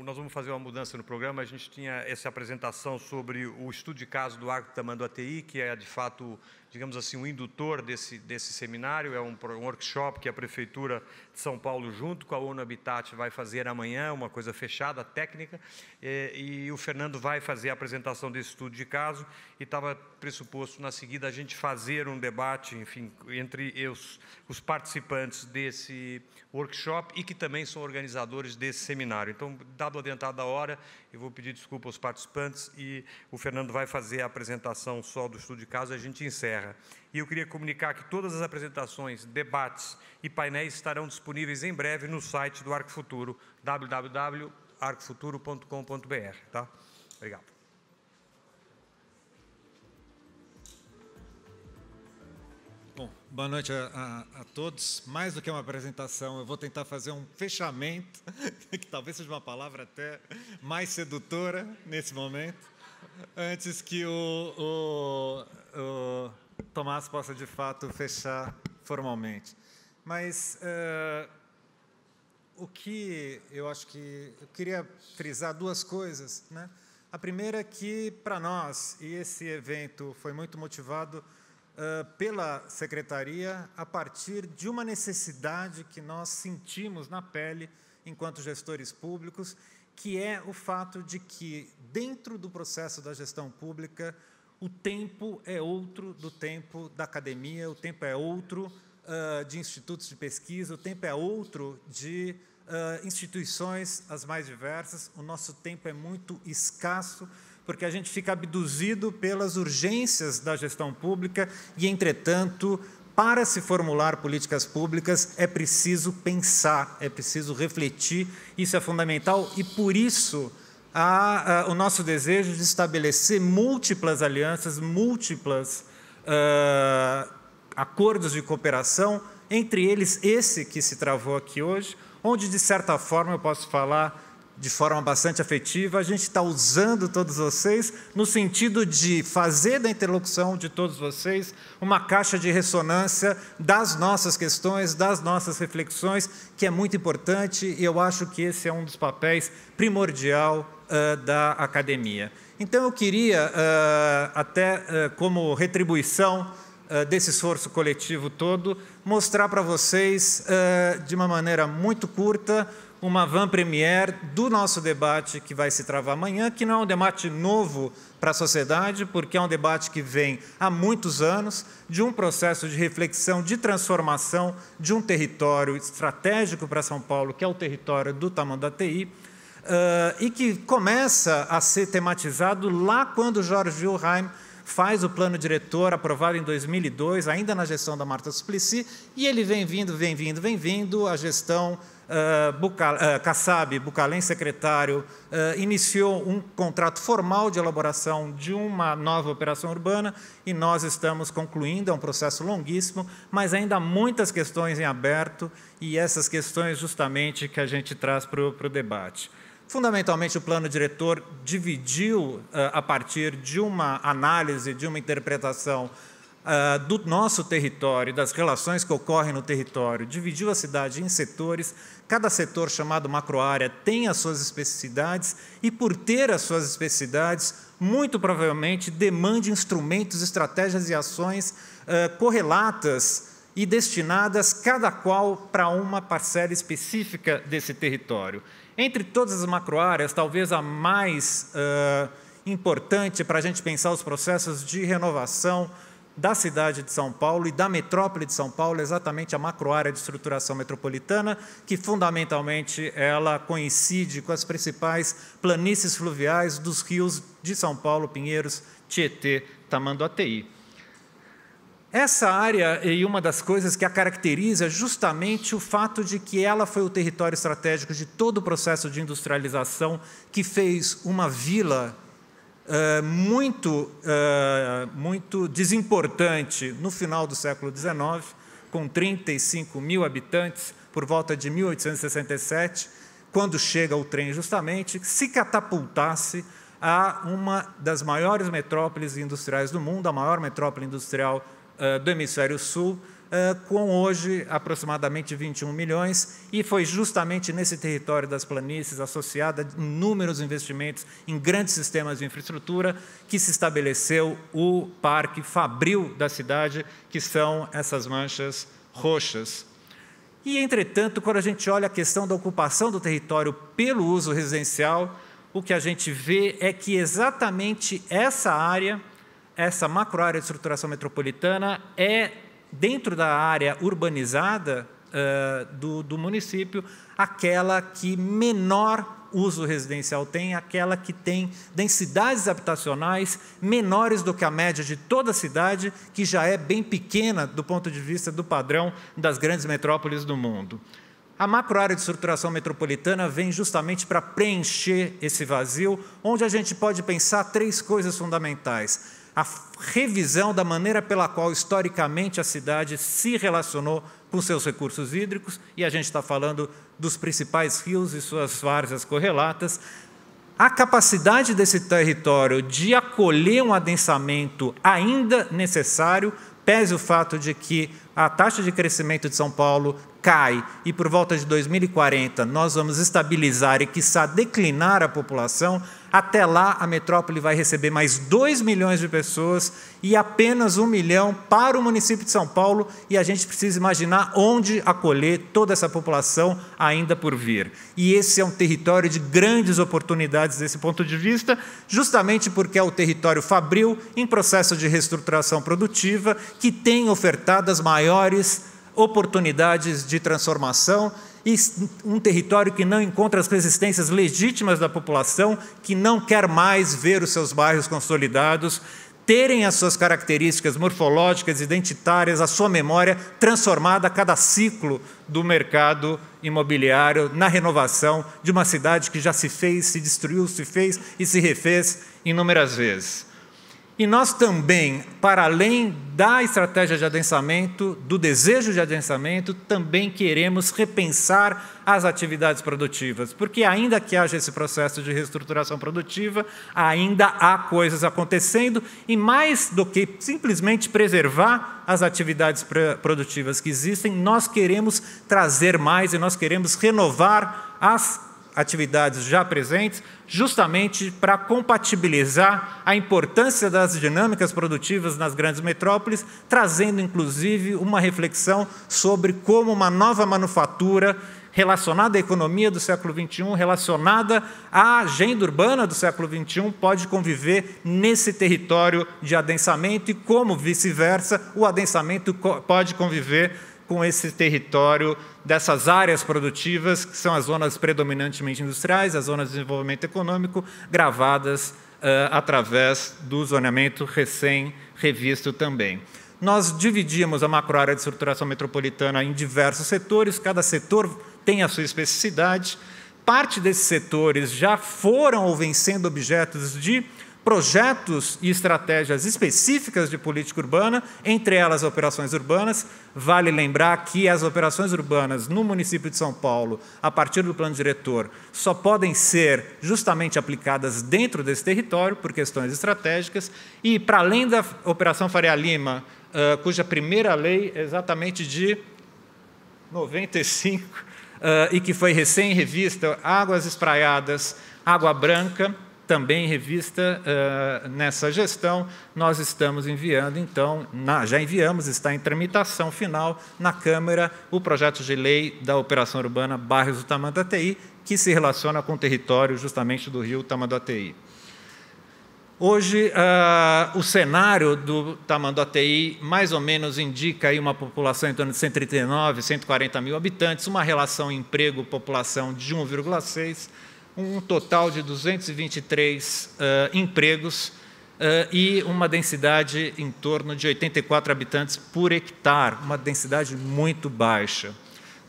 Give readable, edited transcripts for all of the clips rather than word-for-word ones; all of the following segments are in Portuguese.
nós vamos fazer uma mudança no programa. A gente tinha essa apresentação sobre o estudo de caso do Arco Tamanduateí, que é, de fato, digamos assim, o indutor desse seminário. É um workshop que a Prefeitura de São Paulo, junto com a ONU Habitat, vai fazer amanhã, uma coisa fechada, técnica, e o Fernando vai fazer a apresentação desse estudo de caso, e estava pressuposto, na seguida, a gente fazer um debate, enfim, entre os participantes desse workshop e que também são organizadores desse seminário. Então, dado o adiantado da hora, eu vou pedir desculpa aos participantes e o Fernando vai fazer a apresentação só do estudo de caso e a gente encerra. E eu queria comunicar que todas as apresentações, debates e painéis estarão disponíveis em breve no site do Arco Futuro, www.arcofuturo.com.br. Tá? Obrigado. Bom, boa noite a todos. Mais do que uma apresentação, eu vou tentar fazer um fechamento, que talvez seja uma palavra até mais sedutora nesse momento, antes que o Tomás possa, de fato, fechar formalmente. Mas o que eu acho que eu queria frisar duas coisas, né? A primeira é que, para nós, e esse evento foi muito motivado pela Secretaria, a partir de uma necessidade que nós sentimos na pele, enquanto gestores públicos, que é o fato de que, dentro do processo da gestão pública, o tempo é outro do tempo da academia, o tempo é outro de institutos de pesquisa, o tempo é outro de instituições as mais diversas. O nosso tempo é muito escasso, porque a gente fica abduzido pelas urgências da gestão pública e, entretanto, para se formular políticas públicas, é preciso pensar, é preciso refletir, isso é fundamental, e, por isso, o nosso desejo de estabelecer múltiplas alianças, múltiplas acordos de cooperação, entre eles esse que se travou aqui hoje, onde, de certa forma, eu posso falar de forma bastante afetiva, a gente está usando todos vocês no sentido de fazer da interlocução de todos vocês uma caixa de ressonância das nossas questões, das nossas reflexões, que é muito importante, e eu acho que esse é um dos papéis primordial da academia. Então, eu queria, até como retribuição desse esforço coletivo todo, mostrar para vocês, de uma maneira muito curta, uma van-première do nosso debate que vai se travar amanhã, que não é um debate novo para a sociedade, porque é um debate que vem há muitos anos, de um processo de reflexão, de transformação de um território estratégico para São Paulo, que é o território do Tamanduateí, e que começa a ser tematizado lá quando Jorge Wilhelm faz o plano diretor aprovado em 2002, ainda na gestão da Marta Suplicy, e ele vem vindo, a gestão Kassab, Bucalem secretário, iniciou um contrato formal de elaboração de uma nova operação urbana, e nós estamos concluindo, é um processo longuíssimo, mas ainda há muitas questões em aberto, e essas questões justamente que a gente traz para o debate. Fundamentalmente, o plano diretor dividiu, a partir de uma análise, de uma interpretação do nosso território, das relações que ocorrem no território, dividiu a cidade em setores. Cada setor, chamado macroárea, tem as suas especificidades e, por ter as suas especificidades, muito provavelmente demande instrumentos, estratégias e ações correlatas e destinadas, cada qual, para uma parcela específica desse território. Entre todas as macroáreas, talvez a mais importante para a gente pensar os processos de renovação da cidade de São Paulo e da metrópole de São Paulo, exatamente a macroárea de estruturação metropolitana, que fundamentalmente ela coincide com as principais planícies fluviais dos rios de São Paulo, Pinheiros, Tietê, Tamanduateí. Essa área, e uma das coisas que a caracteriza, é justamente o fato de que ela foi o território estratégico de todo o processo de industrialização, que fez uma vila muito desimportante no final do século XIX, com 35 mil habitantes, por volta de 1867, quando chega o trem justamente, se catapultasse a uma das maiores metrópoles industriais do mundo, a maior metrópole industrial do Hemisfério Sul, com hoje aproximadamente 21 milhões, e foi justamente nesse território das planícies, associado a inúmeros investimentos em grandes sistemas de infraestrutura, que se estabeleceu o Parque Fabril da cidade, que são essas manchas roxas. E, entretanto, quando a gente olha a questão da ocupação do território pelo uso residencial, o que a gente vê é que exatamente essa área, essa macroárea de estruturação metropolitana, é, dentro da área urbanizada do município, aquela que menor uso residencial tem, aquela que tem densidades habitacionais menores do que a média de toda a cidade, que já é bem pequena do ponto de vista do padrão das grandes metrópoles do mundo. A macroárea de estruturação metropolitana vem justamente para preencher esse vazio, onde a gente pode pensar 3 coisas fundamentais. A revisão da maneira pela qual, historicamente, a cidade se relacionou com seus recursos hídricos, e a gente está falando dos principais rios e suas várzeas correlatas. A capacidade desse território de acolher um adensamento ainda necessário, pese o fato de que a taxa de crescimento de São Paulo cai e, por volta de 2040, nós vamos estabilizar e, quiçá, declinar a população. Até lá, a metrópole vai receber mais 2 milhões de pessoas e apenas 1 milhão para o município de São Paulo, e a gente precisa imaginar onde acolher toda essa população ainda por vir. E esse é um território de grandes oportunidades desse ponto de vista, justamente porque é o território fabril, em processo de reestruturação produtiva, que tem ofertado as maiores oportunidades de transformação, e um território que não encontra as resistências legítimas da população, que não quer mais ver os seus bairros consolidados terem as suas características morfológicas, identitárias, a sua memória transformada a cada ciclo do mercado imobiliário, na renovação de uma cidade que já se fez, se destruiu, se fez e se refez inúmeras vezes. E nós também, para além da estratégia de adensamento, do desejo de adensamento, também queremos repensar as atividades produtivas, porque ainda que haja esse processo de reestruturação produtiva, ainda há coisas acontecendo, e mais do que simplesmente preservar as atividades produtivas que existem, nós queremos trazer mais e nós queremos renovar as atividades já presentes, justamente para compatibilizar a importância das dinâmicas produtivas nas grandes metrópoles, trazendo, inclusive, uma reflexão sobre como uma nova manufatura relacionada à economia do século XXI, relacionada à agenda urbana do século XXI, pode conviver nesse território de adensamento, e como, vice-versa, o adensamento pode conviver com esse território dessas áreas produtivas, que são as zonas predominantemente industriais, as zonas de desenvolvimento econômico, gravadas através do zoneamento recém-revisto também. Nós dividimos a macroárea de estruturação metropolitana em diversos setores, cada setor tem a sua especificidade. Parte desses setores já foram ou vêm sendo objetos de projetos e estratégias específicas de política urbana, entre elas operações urbanas. Vale lembrar que as operações urbanas no município de São Paulo, a partir do plano diretor, só podem ser justamente aplicadas dentro desse território, por questões estratégicas, e, para além da Operação Faria Lima, cuja primeira lei é exatamente de 95, e que foi recém-revista, Águas Espraiadas, Água Branca, também revista nessa gestão, nós estamos enviando, então, já enviamos, está em tramitação final na Câmara, o projeto de lei da Operação Urbana Bairros do Tamanduateí, que se relaciona com o território justamente do rio Tamanduateí. Hoje, o cenário do Tamanduateí mais ou menos indica aí uma população em torno de 139, 140 mil habitantes, uma relação emprego-população de 1,6, um total de 223 empregos e uma densidade em torno de 84 habitantes por hectare, uma densidade muito baixa.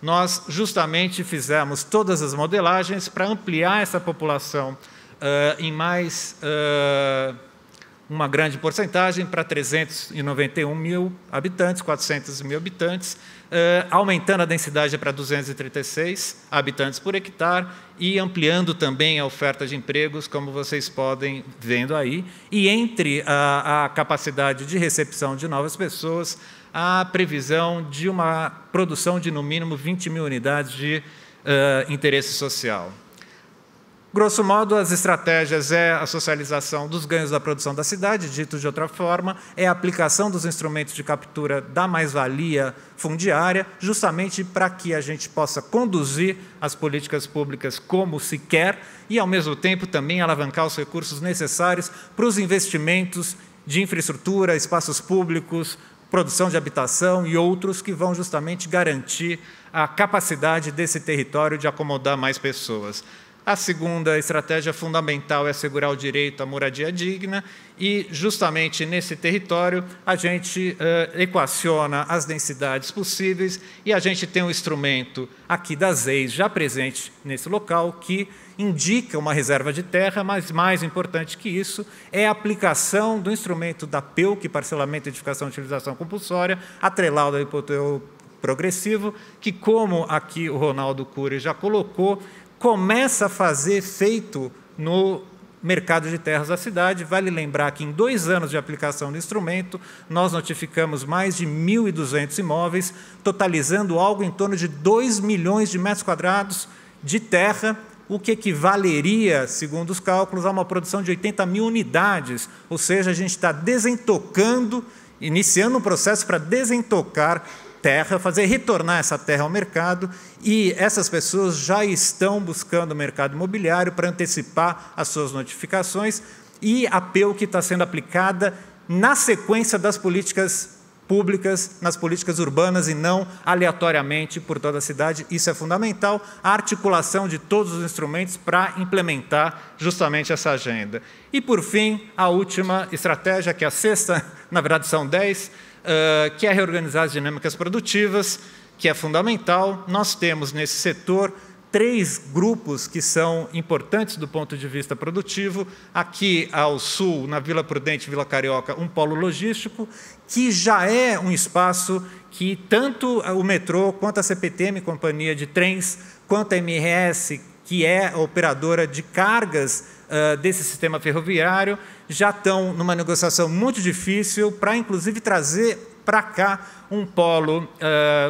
Nós justamente fizemos todas as modelagens para ampliar essa população em mais uma grande porcentagem, para 391 mil habitantes, 400 mil habitantes, aumentando a densidade para 236 habitantes por hectare e ampliando também a oferta de empregos, como vocês podem vendo aí. E entre a capacidade de recepção de novas pessoas, a previsão de uma produção de, no mínimo, 20 mil unidades de interesse social. Grosso modo, as estratégias é a socialização dos ganhos da produção da cidade, dito de outra forma, é a aplicação dos instrumentos de captura da mais-valia fundiária, justamente para que a gente possa conduzir as políticas públicas como se quer e, ao mesmo tempo, também alavancar os recursos necessários para os investimentos de infraestrutura, espaços públicos, produção de habitação e outros que vão justamente garantir a capacidade desse território de acomodar mais pessoas. A segunda estratégia fundamental é assegurar o direito à moradia digna e, justamente nesse território, a gente equaciona as densidades possíveis e a gente tem um instrumento aqui das EIs já presente nesse local que indica uma reserva de terra, mas, mais importante que isso, é a aplicação do instrumento da PEUC, Parcelamento, Edificação e Utilização Compulsória, atrelado ao IPTU progressivo, que, como aqui o Ronaldo Cury já colocou, começa a fazer efeito no mercado de terras da cidade. Vale lembrar que, em 2 anos de aplicação do instrumento, nós notificamos mais de 1.200 imóveis, totalizando algo em torno de 2 milhões de metros quadrados de terra, o que equivaleria, segundo os cálculos, a uma produção de 80 mil unidades. Ou seja, a gente está desentocando, iniciando um processo para desentocar terra, fazer retornar essa terra ao mercado, e essas pessoas já estão buscando o mercado imobiliário para antecipar as suas notificações, e a PEUC está sendo aplicada na sequência das políticas públicas, nas políticas urbanas e não aleatoriamente por toda a cidade. Isso é fundamental, a articulação de todos os instrumentos para implementar justamente essa agenda. E, por fim, a última estratégia, que é a sexta, na verdade são 10, que é reorganizar as dinâmicas produtivas, que é fundamental. Nós temos nesse setor 3 grupos que são importantes do ponto de vista produtivo. Aqui ao sul, na Vila Prudente, Vila Carioca, um polo logístico, que já é um espaço que tanto o metrô, quanto a CPTM, companhia de trens, quanto a MRS, que é a operadora de cargas desse sistema ferroviário, já estão numa negociação muito difícil para, inclusive, trazer para cá um polo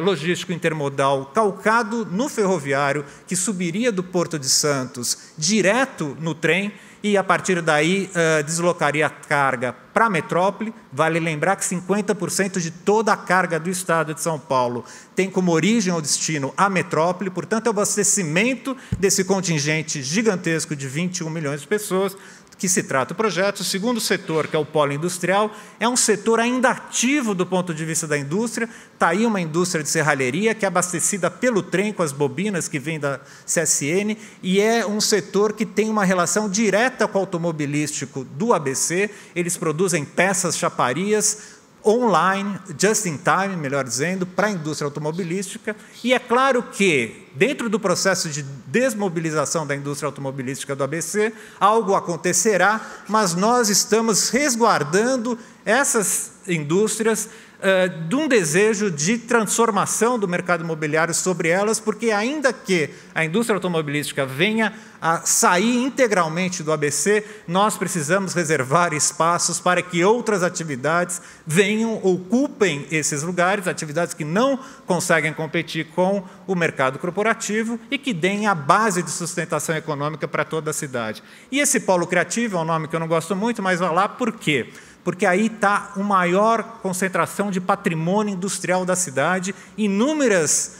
logístico intermodal calcado no ferroviário, que subiria do Porto de Santos direto no trem e, a partir daí, deslocaria a carga para a metrópole. Vale lembrar que 50% de toda a carga do Estado de São Paulo tem como origem ou destino a metrópole, portanto, é o abastecimento desse contingente gigantesco de 21 milhões de pessoas que se trata o projeto. O segundo setor, que é o polo industrial, é um setor ainda ativo do ponto de vista da indústria. Está aí uma indústria de serralheria que é abastecida pelo trem com as bobinas que vêm da CSN, e é um setor que tem uma relação direta com o automobilístico do ABC. Eles produzem peças, chaparias, online, just in time, melhor dizendo, para a indústria automobilística. E é claro que, dentro do processo de desmobilização da indústria automobilística do ABC, algo acontecerá, mas nós estamos resguardando essas indústrias de um desejo de transformação do mercado imobiliário sobre elas, porque, ainda que a indústria automobilística venha a sair integralmente do ABC, nós precisamos reservar espaços para que outras atividades venham, ocupem esses lugares, atividades que não conseguem competir com o mercado corporativo e que deem a base de sustentação econômica para toda a cidade. E esse polo criativo é um nome que eu não gosto muito, mas vai lá por quê? Porque aí está a maior concentração de patrimônio industrial da cidade, inúmeras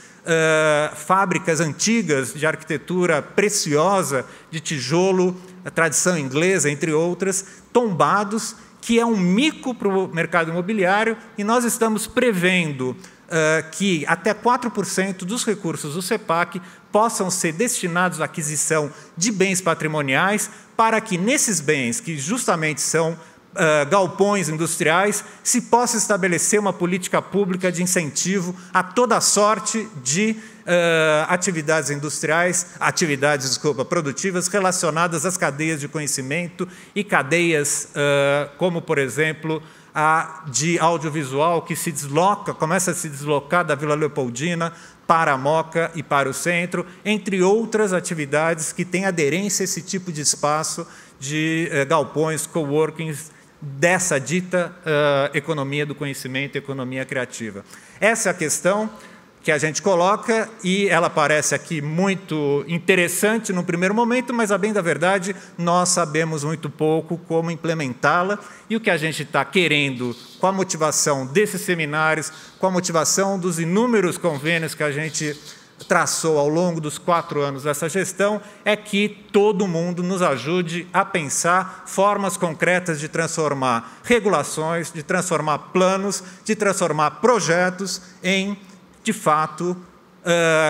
fábricas antigas de arquitetura preciosa, de tijolo, a tradição inglesa, entre outras, tombados, que é um mico para o mercado imobiliário, e nós estamos prevendo que até 4% dos recursos do CEPAC possam ser destinados à aquisição de bens patrimoniais, para que nesses bens, que justamente são galpões industriais, se possa estabelecer uma política pública de incentivo a toda sorte de atividades industriais, produtivas relacionadas às cadeias de conhecimento e cadeias como, por exemplo, a de audiovisual, que começa a se deslocar da Vila Leopoldina para a Moca e para o centro, entre outras atividades que têm aderência a esse tipo de espaço de galpões, coworkings, dessa dita economia do conhecimento, economia criativa. Essa é a questão que a gente coloca, e ela parece aqui muito interessante no primeiro momento, mas, a bem da verdade, nós sabemos muito pouco como implementá-la, e o que a gente está querendo, com a motivação desses seminários, com a motivação dos inúmeros convênios que a gente traçou ao longo dos 4 anos dessa gestão, é que todo mundo nos ajude a pensar formas concretas de transformar regulações, de transformar planos, de transformar projetos em, de fato,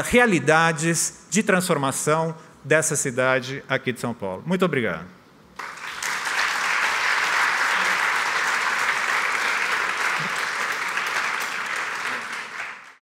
realidades de transformação dessa cidade aqui de São Paulo. Muito obrigado.